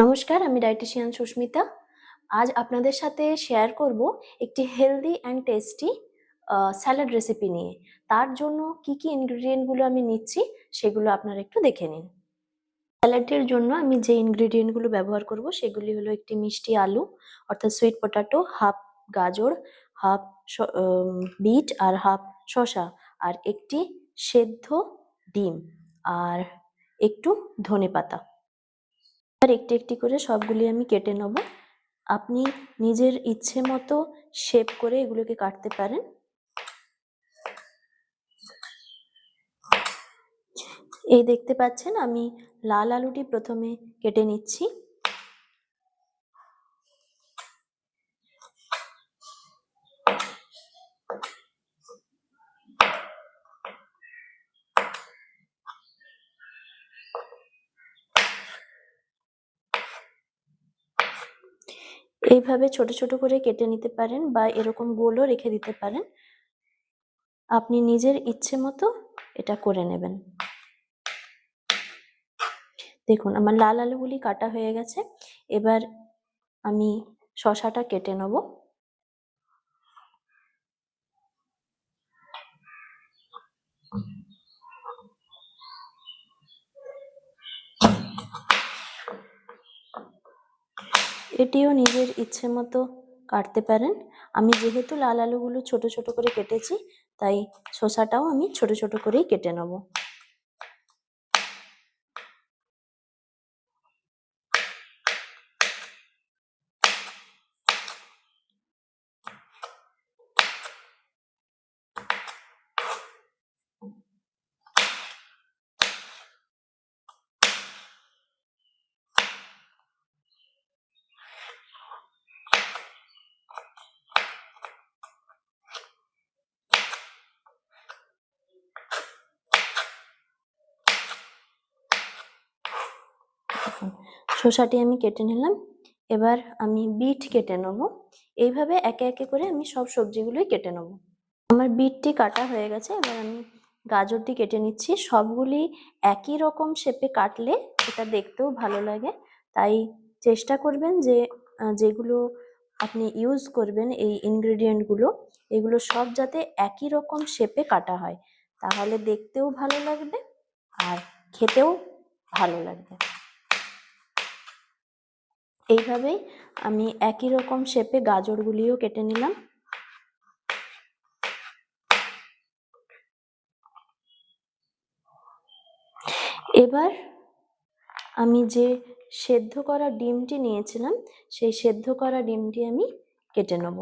নমস্কার, আমি ডায়েটিশিয়ান সুস্মিতা। আজ আপনাদের সাথে শেয়ার করব একটি healthy and tasty salad recipe নিয়ে। তার জন্য কি কি ইনগ্রেডিয়েন্টগুলো আমি নিচ্ছি সেগুলো আপনারা একটু দেখে নিন। স্যালাডের জন্য আমি যে ইনগ্রেডিয়েন্টগুলো ব্যবহার করব সেগুলি হলো একটি মিষ্টি আলু অর্থাৎ সুইট পটাটো, হাফ গাজর, হাফ বিট আর হাফ শসা, আর একটি সেদ্ধ ডিম, আর একটু ধনেপাতা। আর একটি একটি করে সবগুলি আমি কেটে নেব। আপনি নিজের ইচ্ছে মতো শেপ করে এগুলোকে কাটতে পারেন। এই দেখতে পাচ্ছেন আমি লাল আলুটি প্রথমে কেটে নিচ্ছি। এইভাবে ছোট ছোট করে কেটে নিতে পারেন বা এরকম গোলও রেখে দিতে পারেন। আপনি নিজের ইচ্ছে মতো এটা করে নেবেন। দেখুন আমার লাল আলুগুলি কাটা হয়ে গেছে। এবার আমি শসাটা কেটে নেব। এটিও নিজের ইচ্ছে মতো কাটতে পারেন। আমি যেহেতু লাল আলুগুলো ছোট ছোট করে কেটেছি, তাই শসাটাও আমি ছোট ছোট করেই কেটে নেব। শসাটি আমি কেটে নিলাম। এবার আমি বিট কেটে নেব। এইভাবে একে একে করে আমি সব সবজিগুলোই কেটে নেব। আমার বিটটি কাটা হয়ে গেছে। এবার আমি গাজরটি কেটে নিচ্ছি। সবগুলি একই রকম শেপে কাটলে এটা দেখতেও ভালো লাগে, তাই চেষ্টা করবেন যে যেগুলো আপনি ইউজ করবেন এই ইনগ্রেডিয়েন্টগুলো, এগুলো সব যাতে একই রকম শেপে কাটা হয়, তাহলে দেখতেও ভালো লাগবে আর খেতেও ভালো লাগবে। এইভাবেই আমি একই রকম শেপে গাজরগুলিও কেটে নিলাম। এবার আমি যে সেদ্ধ করা ডিমটি নিয়েছিলাম, সেই সেদ্ধ করা ডিমটি আমি কেটে নেব।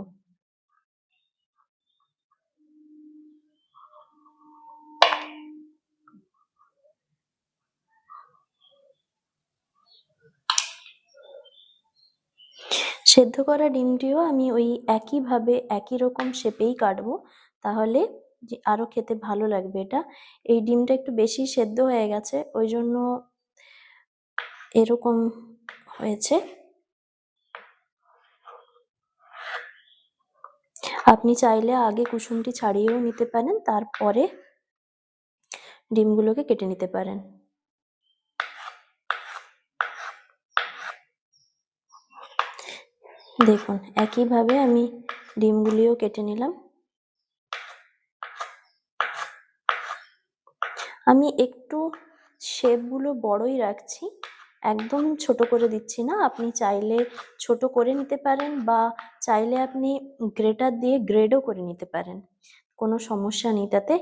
সেদ্ধ করা ডিমটিও আমি ওই একইভাবে একই রকম শেপেই কাটবো, তাহলে আরো খেতে ভালো লাগবে এটা। এই ডিমটা একটু বেশি সেদ্ধ হয়ে গেছে, ওই জন্য এরকম হয়েছে। আপনি চাইলে আগে কুসুমটি ছাড়িয়েও নিতে পারেন, তারপরে ডিমগুলোকে কেটে নিতে পারেন। দেখুন একইভাবে আমি ডিমগুলিও কেটে নিলাম। আমি একটু শেপগুলো বড়ই রাখছি, একদম ছোট করে দিচ্ছি না। আপনি চাইলে ছোট করে নিতে পারেন বা চাইলে আপনি গ্রেটার দিয়ে গ্রেডও করে নিতে পারেন, কোনো সমস্যা নেই তাতে।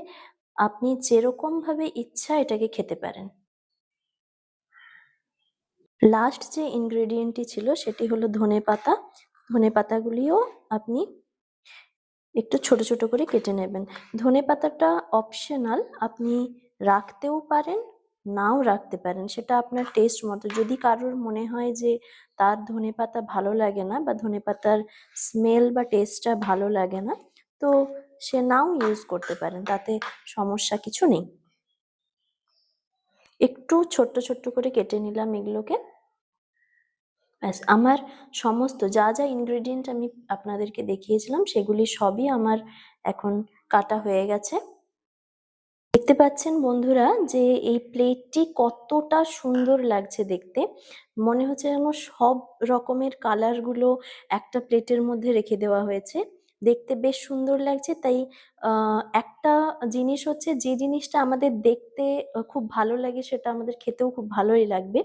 আপনি যেরকম ভাবে ইচ্ছা এটাকে খেতে পারেন। লাস্ট যে ইনগ্রেডিয়েন্টটি ছিল সেটি হলো ধনেপাতা। ধনেপাতাগুলিও আপনি একটু ছোট ছোট করে কেটে নেবেন। ধনেপাতাটা অপশনাল, আপনি রাখতেও পারেন নাও রাখতে পারেন, সেটা আপনার টেস্ট মতো। যদি কারোর মনে হয় যে তার ধনেপাতা ভালো লাগে না বা ধনেপাতার স্মেল বা টেস্টটা ভালো লাগে না, তো সে নাও ইউজ করতে পারেন, তাতে সমস্যা কিছু নেই। একটু ছোট্ট ছোট্ট করে কেটে নিলাম এগুলোকে। ব্যাস, আমার সমস্ত যা যা ইনগ্রেডিয়েন্ট আমি আপনাদেরকে দেখিয়েছিলাম সেগুলি সবই আমার এখন কাটা হয়ে গেছে। দেখতে পাচ্ছেন বন্ধুরা যে এই প্লেটটি কতটা সুন্দর লাগছে দেখতে। মনে হচ্ছে যেন সব রকমের কালারগুলো একটা প্লেটের মধ্যে রেখে দেওয়া হয়েছে। দেখতে বেশ সুন্দর লাগছে। তাই একটা জিনিস হচ্ছে, যে জিনিসটা আমাদের দেখতে খুব ভালো লাগে সেটা আমাদের খেতেও খুব ভালোই লাগবে।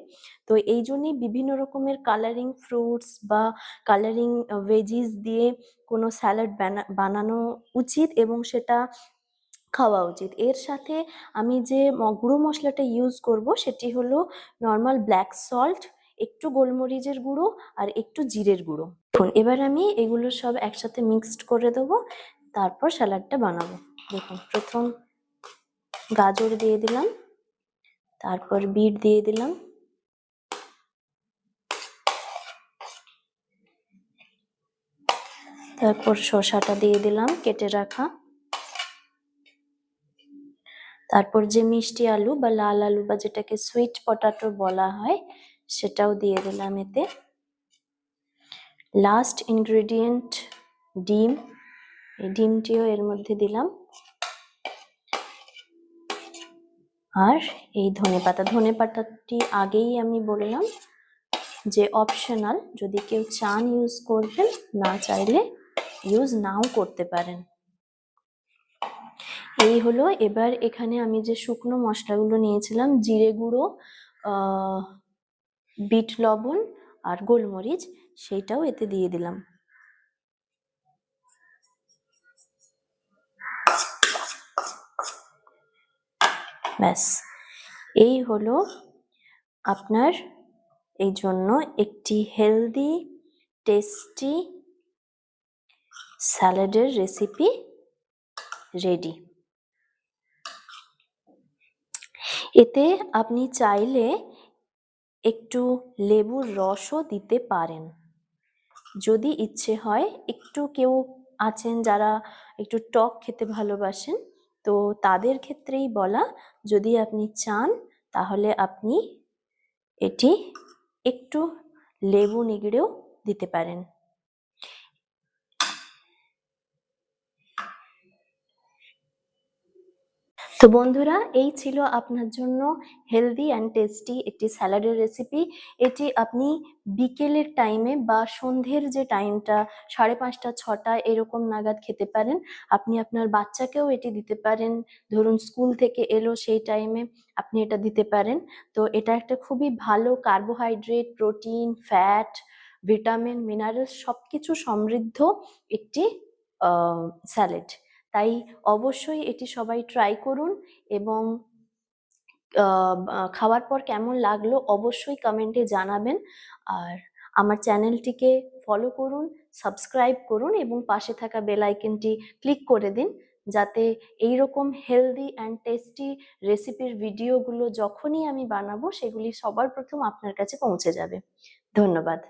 তো এই জন্যই বিভিন্ন রকমের কালারিং ফ্রুটস বা কালারিং ভেজিস দিয়ে কোনো স্যালাড বানানো উচিত এবং সেটা খাওয়া উচিত। এর সাথে আমি যে গুঁড়ো মশলাটা ইউজ করব সেটি হলো নর্মাল ব্ল্যাক সল্ট, একটু গোলমরিচের গুঁড়ো আর একটু জিরের গুঁড়ো। দেখুন এবার আমি এগুলো সব একসাথে মিক্সড করে দেবো, তারপর স্যালাডটা বানাবো। দেখুন প্রথম গাজর দিয়ে দিলাম, তারপর বিট দিয়ে দিলাম, তারপর শসাটা দিয়ে দিলাম কেটে রাখা, তারপর যে মিষ্টি আলু বা লাল আলু বা যেটাকে সুইট পটাটো বলা হয় সেটাও দিয়ে দিলাম এতে। লাস্ট ইনগ্রেডিয়েন্ট ডিম, এই ডিমটিও এর মধ্যে দিলাম। আর এই ধনেপাতাটি আগেই আমি বললাম যে অপশনাল, যদি কেউ চান ইউজ করবেন, না চাইলে ইউজ নাও করতে পারেন। এই হলো। এবার এখানে আমি যে শুকনো মশলাগুলো নিয়েছিলাম, জিরে গুঁড়ো, বিট লবণ আর গোলমরিচ, সেইটাও এতে দিয়ে দিলাম। ব্যাস, এই হলো আপনার এই জন্য একটি হেলদি টেস্টি স্যালাডের রেসিপি রেডি। এতে আপনি চাইলে একটু লেবুর রসও দিতে পারেন যদি ইচ্ছে হয়। একটু কেউ আছেন যারা একটু টক খেতে ভালোবাসেন, তো তাদের ক্ষেত্রেই বলা, যদি আপনি চান তাহলে আপনি এটি একটু লেবু নিগড়েও দিতে পারেন। তো বন্ধুরা, এই ছিল আপনার জন্য হেলদি অ্যান্ড টেস্টি একটি স্যালাডের রেসিপি। এটি আপনি বিকেলের টাইমে বা সন্ধ্যের যে টাইমটা 5:30 6টা এরকম নাগাদ খেতে পারেন। আপনি আপনার বাচ্চাকেও এটি দিতে পারেন, ধরুন স্কুল থেকে এলো সেই টাইমে আপনি এটা দিতে পারেন। তো এটা একটা খুবই ভালো carbohydrate, protein, fat, vitamin, minerals সবকিছু সমৃদ্ধ একটি স্যালাড। তাই অবশ্যই এটি সবাই ট্রাই করুন এবং খাওয়ার পর কেমন লাগলো অবশ্যই কমেন্টে জানাবেন। আর আমার চ্যানেলটিকে ফলো করুন, সাবস্ক্রাইব করুন এবং পাশে থাকা বেল আইকনটি ক্লিক করে দিন, যাতে এইরকম হেলদি অ্যান্ড টেস্টি রেসিপির ভিডিওগুলো যখনই আমি বানাবো সেগুলি সবার প্রথম আপনার কাছে পৌঁছে যাবে। ধন্যবাদ।